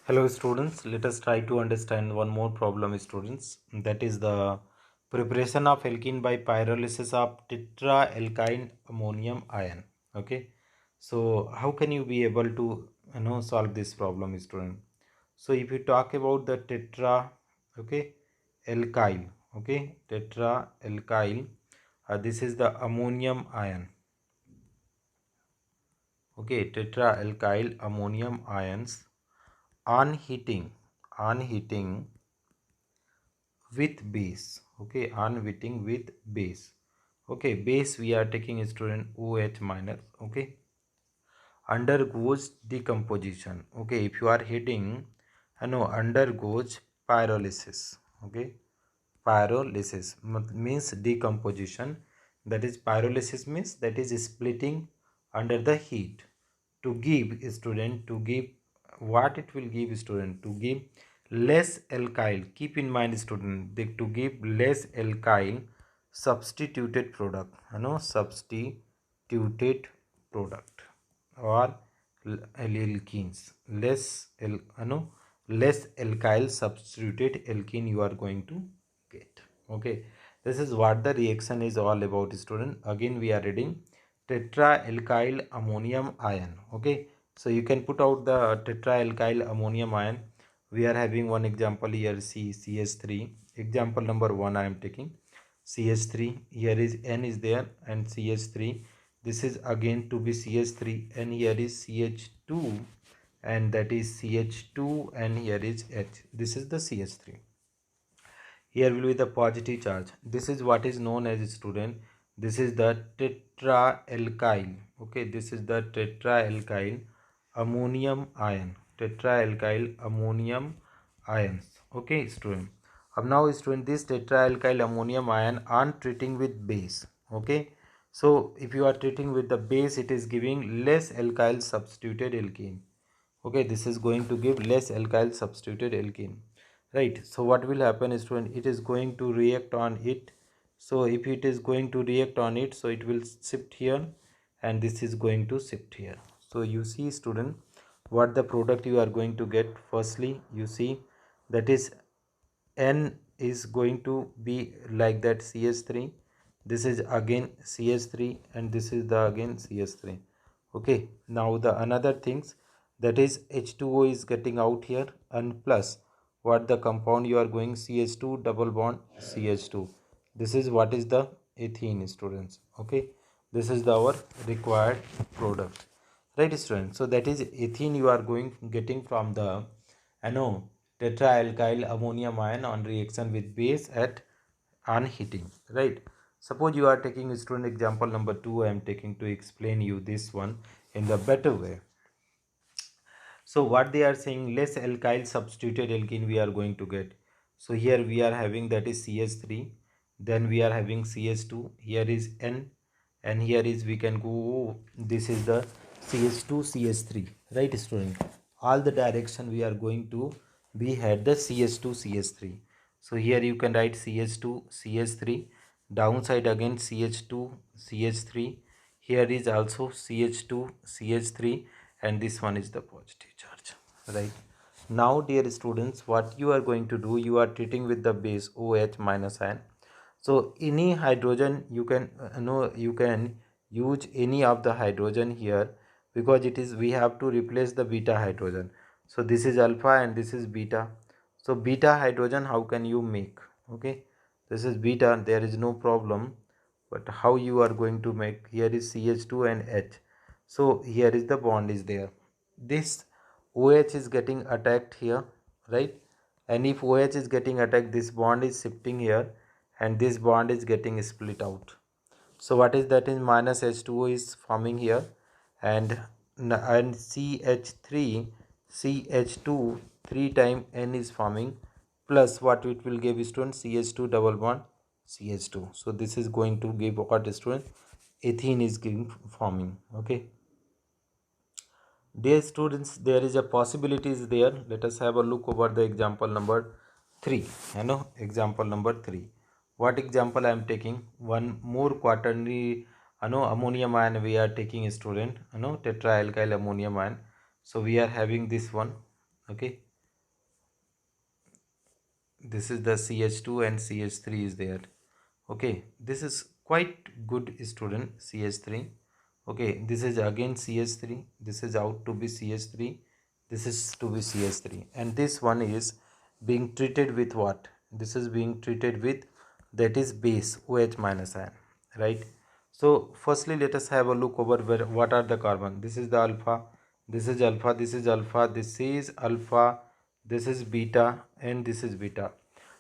Hello students, let us try to understand one more problem students, that is the preparation of alkene by pyrolysis of tetraalkyl ammonium ion. Okay, so how can you be able to solve this problem student? So if you talk about the okay, alkyl, okay, tetraalkyl, this is the ammonium ion. Okay, tetraalkyl ammonium ions on heating with base. Okay, on heating with base. Okay, base we are taking student OH minus. Okay, undergoes decomposition. Okay, if you are heating, undergoes pyrolysis. Okay, pyrolysis means decomposition. That is, pyrolysis means that is splitting under the heat to give student, to give what it will give student, to give less alkyl. Keep in mind student, to give less alkyl substituted product, substituted product, or alkenes. Less alkyl substituted alkene you are going to get. Okay, this is what the reaction is all about student. Again we are reading tetraalkyl ammonium ion. Okay, so you can put out the tetraalkyl ammonium ion. We are having one example here, CH3. Example number 1 I am taking CH3. Here is N is there and CH3. This is again to be CH3, and here is CH2, and that is CH2, and here is H. This is the CH3. Here will be the positive charge. This is what is known as student. This is the tetraalkyl. Okay, this is the tetraalkyl ammonium ion. Tetraalkyl ammonium ions. Okay, student. Now student, this tetraalkyl ammonium ion on treating with base. Okay, so if you are treating with the base, it is giving less alkyl substituted alkene. Okay, this is going to give less alkyl substituted alkene, right? So what will happen is when it is going to react on it, so if it is going to react on it, so it will shift here, and this is going to shift here. So you see student, what the product you are going to get. Firstly, you see that is N is going to be like that, CH3. This is again CH3, and this is the again CH3. Okay, now the another things, that is H2O is getting out here, and plus what the compound you are going, CH2 double bond CH2. This is what is the ethene students. Okay, this is the our required product, right students? So that is ethene you are going getting from the tetraalkyl ammonium ion on reaction with base at on heating, right? Suppose you are taking student example number 2. I am taking to explain you this one in the better way. So what they are saying, less alkyl substituted alkene we are going to get. So here we are having that is CH3, then we are having CH2, here is N, and here is we can go, this is the CH2 CH3, right student? All the direction we are going to be had the CH2 CH3. So here you can write CH2 CH3, downside again CH2 CH3, here is also CH2 CH3, and this one is the positive charge, right? Now dear students, what you are going to do, you are treating with the base OH minus ion. So any hydrogen you can you can use any of the hydrogen here, because it is, we have to replace the beta hydrogen. So this is alpha and this is beta. So beta hydrogen how can you make? Okay, this is beta, there is no problem, but how you are going to make? Here is CH2 and H. So here is the bond is there, this OH is getting attacked here, right? And if OH is getting attacked, this bond is shifting here, and this bond is getting split out. So what is that? Is minus H2O is forming here, and CH3 CH2 3 time N is forming, plus what it will give student, CH2 double bond CH2. So this is going to give what student? Ethene is giving forming. Okay, dear students, there is a possibility is there. Let us have a look over the example number 3. Example number 3. What example I am taking? One more quaternary ammonium ion we are taking student, tetraalkyl ammonium ion. So we are having this one. Okay, this is the CH2 and CH3 is there. Okay, this is quite good student, CH3. Okay, this is again CH3, this is out to be CH3, this is to be CH3, and this one is being treated with what? This is being treated with, that is base OH minus ion, right? So firstly let us have a look over where what are the carbon. This is the alpha, this is alpha, this is alpha, this is alpha, this is beta, and this is beta.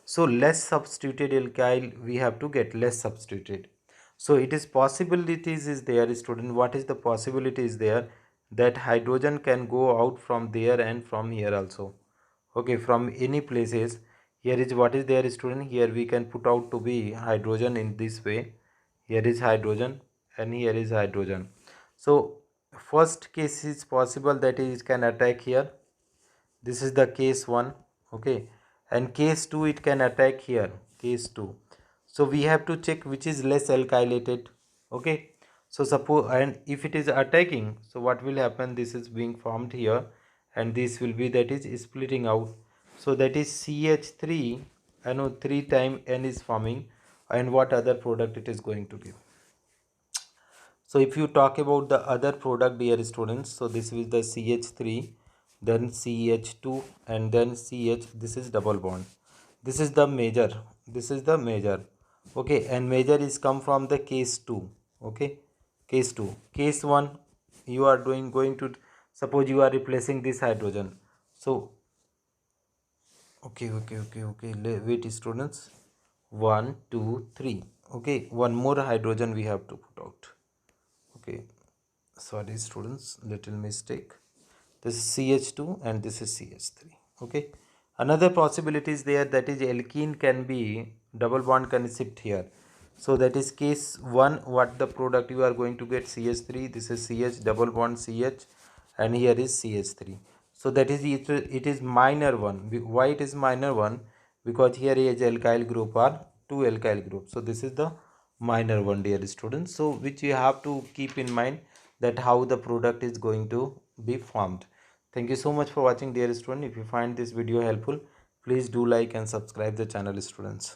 So less substituted alkyl we have to get, less substituted. So it is possibilities is there, student. What is the possibility is there? That hydrogen can go out from there and from here also. Okay, from any places. Here is what is there, student. Here we can put out to be hydrogen in this way. Here is hydrogen and here is hydrogen. So first case is possible, that is it can attack here. This is the case 1. Okay, and case 2 it can attack here, case 2. So we have to check which is less alkylated. Okay, so suppose, and if it is attacking, so what will happen, this is being formed here and this will be, that is splitting out. So that is CH3, I know 3 time N is forming, and what other product it is going to give. So if you talk about the other product, dear students, so this is the CH3, then CH2, and then CH, this is double bond. This is the major, this is the major. Okay, and major is come from the case 2. Okay, case 2. Case 1, you are going to, suppose you are replacing this hydrogen. So, okay, wait students, 1, 2, 3. Okay, one more hydrogen we have to put out. Okay, sorry students, little mistake. This is CH2 and this is CH3. Okay, another possibility is there, that is alkene can be, double bond can shift here. So that is case 1, what the product you are going to get, CH3, this is CH, double bond CH, and here is CH3. So that is it is minor one. Why it is minor one? Because here is alkyl group are 2 alkyl group. So this is the minor one, dear students. So which you have to keep in mind, that how the product is going to be formed. Thank you so much for watching, dear student. If you find this video helpful, please do like and subscribe the channel, students.